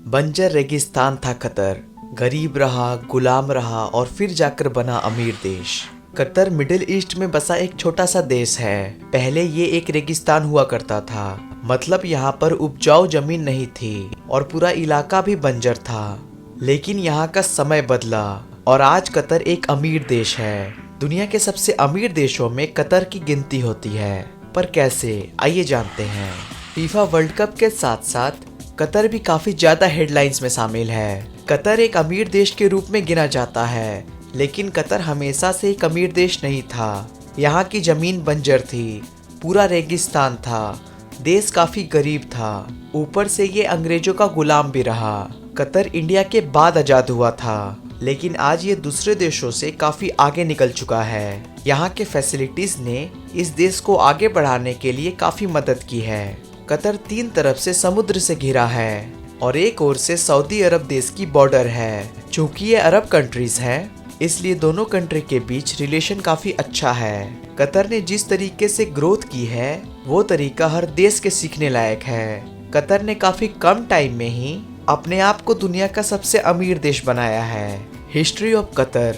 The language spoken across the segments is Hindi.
बंजर रेगिस्तान था कतर। गरीब रहा, गुलाम रहा और फिर जाकर बना अमीर देश। कतर मिडिल ईस्ट में बसा एक छोटा सा देश है। पहले ये एक रेगिस्तान हुआ करता था, मतलब यहाँ पर उपजाऊ जमीन नहीं थी और पूरा इलाका भी बंजर था। लेकिन यहाँ का समय बदला और आज कतर एक अमीर देश है। दुनिया के सबसे अमीर देशों में कतर की गिनती होती है। पर कैसे, आइए जानते हैं। फीफा वर्ल्ड कप के साथ साथ कतर भी काफी ज्यादा हेडलाइंस में शामिल है। कतर एक अमीर देश के रूप में गिना जाता है, लेकिन कतर हमेशा से एक अमीर देश नहीं था। यहाँ की जमीन बंजर थी, पूरा रेगिस्तान था, देश काफी गरीब था, ऊपर से ये अंग्रेजों का गुलाम भी रहा। कतर इंडिया के बाद आजाद हुआ था, लेकिन आज ये दूसरे देशों से काफी आगे निकल चुका है। यहाँ के फैसिलिटीज ने इस देश को आगे बढ़ाने के लिए काफी मदद की है। कतर 3 तरफ से समुद्र से घिरा है और एक ओर से सऊदी अरब देश की बॉर्डर है। चूंकि ये अरब कंट्रीज है, इसलिए दोनों कंट्री के बीच रिलेशन काफी अच्छा है। कतर ने जिस तरीके से ग्रोथ की है, वो तरीका हर देश के सीखने लायक है। कतर ने काफी कम टाइम में ही अपने आप को दुनिया का सबसे अमीर देश बनाया है। History of Qatar.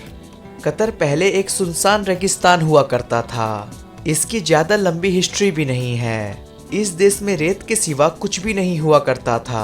कतर पहले एक सुनसान रेगिस्तान हुआ करता था। इसकी ज्यादा लंबी हिस्ट्री भी नहीं है। इस देश में रेत के सिवा कुछ भी नहीं हुआ करता था।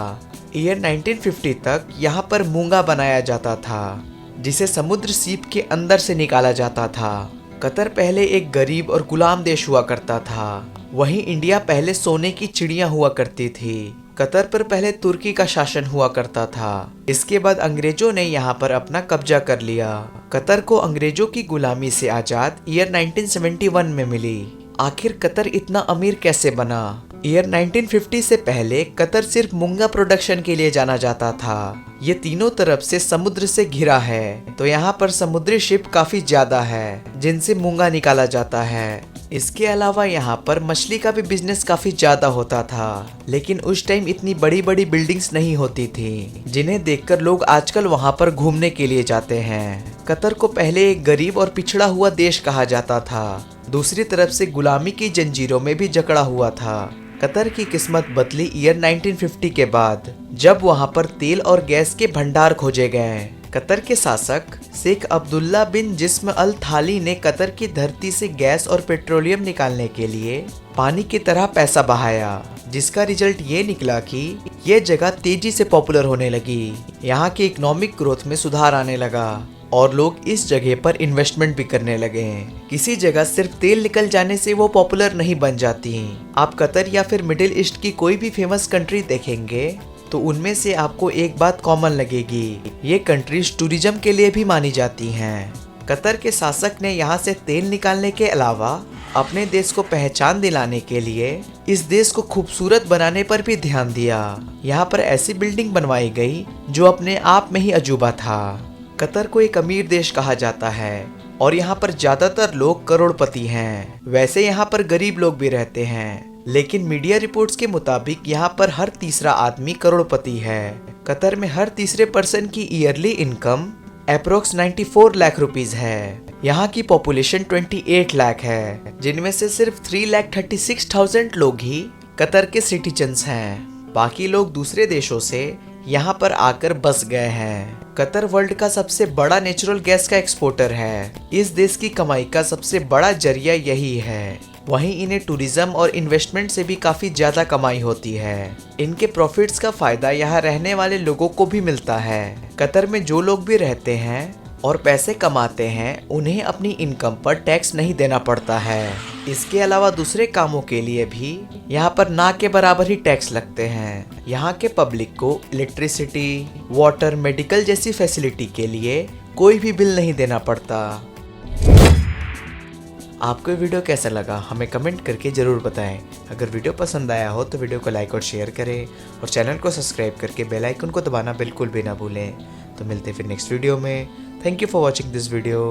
ईयर 1950 तक यहाँ पर मूंगा बनाया जाता था, जिसे समुद्र सीप के अंदर से निकाला जाता था। कतर पहले एक गरीब और गुलाम देश हुआ करता था। वहीं इंडिया पहले सोने की चिड़िया हुआ करती थी। कतर पर पहले तुर्की का शासन हुआ करता था। इसके बाद अंग्रेजों ने यहाँ पर अपना कब्जा कर लिया। कतर को अंग्रेजों की गुलामी से आजाद ईयर 1971 में मिली। आखिर कतर इतना अमीर कैसे बना? ईयर 1950 से पहले कतर सिर्फ मूंगा प्रोडक्शन के लिए जाना जाता था। ये तीनों तरफ से समुद्र से घिरा है, तो यहाँ पर समुद्री शिप काफी ज्यादा है, जिनसे मूंगा निकाला जाता है। इसके अलावा यहाँ पर मछली का भी बिजनेस काफी ज्यादा होता था, लेकिन उस टाइम इतनी बड़ी बड़ी बिल्डिंग्स नहीं होती थी, जिन्हें देखकर लोग आजकल वहाँ पर घूमने के लिए जाते हैं। कतर को पहले एक गरीब और पिछड़ा हुआ देश कहा जाता था। दूसरी तरफ से गुलामी की जंजीरों में भी जकड़ा हुआ था। कतर की किस्मत बदली ईयर 1950 के बाद, जब वहां पर तेल और गैस के भंडार खोजे गए। कतर के शासक शेख अब्दुल्ला बिन जिस्म अल थाली ने कतर की धरती से गैस और पेट्रोलियम निकालने के लिए पानी की तरह पैसा बहाया, जिसका रिजल्ट ये निकला कि ये जगह तेजी से पॉपुलर होने लगी। यहाँ की इकोनॉमिक ग्रोथ में सुधार आने लगा और लोग इस जगह पर इन्वेस्टमेंट भी करने लगे। किसी जगह सिर्फ तेल निकल जाने से वो पॉपुलर नहीं बन जाती। आप कतर या फिर मिडिल ईस्ट की कोई भी फेमस कंट्री देखेंगे तो उनमें से आपको एक बात कॉमन लगेगी, ये कंट्रीज टूरिज्म के लिए भी मानी जाती हैं। कतर के शासक ने यहाँ से तेल निकालने के अलावा अपने देश को पहचान दिलाने के लिए इस देश को खूबसूरत बनाने पर भी ध्यान दिया। यहाँ पर ऐसी बिल्डिंग बनवाई गई जो अपने आप में ही अजूबा था। कतर को एक अमीर देश कहा जाता है और यहाँ पर ज्यादातर लोग करोड़पति हैं। वैसे यहाँ पर गरीब लोग भी रहते हैं, लेकिन मीडिया रिपोर्ट्स के मुताबिक यहाँ पर हर तीसरा आदमी करोड़पति है। कतर में हर तीसरे पर्सन की yearly income approx 94 lakh rupees है। यहाँ की पॉपुलेशन 28 लाख है, जिनमें से सिर्फ 3,36,000 लोग ही कतर के सिटीजन्स हैं। बाकी लोग दूसरे देशों से यहाँ पर आकर बस गए हैं। कतर वर्ल्ड का सबसे बड़ा नेचुरल गैस का एक्सपोर्टर है। इस देश की कमाई का सबसे बड़ा जरिया यही है। वहीं इन्हें टूरिज्म और इन्वेस्टमेंट से भी काफी ज्यादा कमाई होती है। इनके प्रॉफिट्स का फायदा यहाँ रहने वाले लोगों को भी मिलता है। कतर में जो लोग भी रहते हैं और पैसे कमाते हैं, उन्हें अपनी इनकम पर टैक्स नहीं देना पड़ता है। इसके अलावा दूसरे कामों के लिए भी यहाँ पर ना के बराबर ही टैक्स लगते हैं। यहाँ के पब्लिक को इलेक्ट्रिसिटी, वाटर, मेडिकल जैसी फैसिलिटी के लिए कोई भी बिल नहीं देना पड़ता। आपको वीडियो कैसा लगा हमें कमेंट करके जरूर बताएं। अगर वीडियो पसंद आया हो तो वीडियो को लाइक और शेयर करें और चैनल को सब्सक्राइब करके बेल आइकन को दबाना बिल्कुल भी ना भूलें। तो मिलते हैं फिर नेक्स्ट वीडियो में। Thank you for watching this video.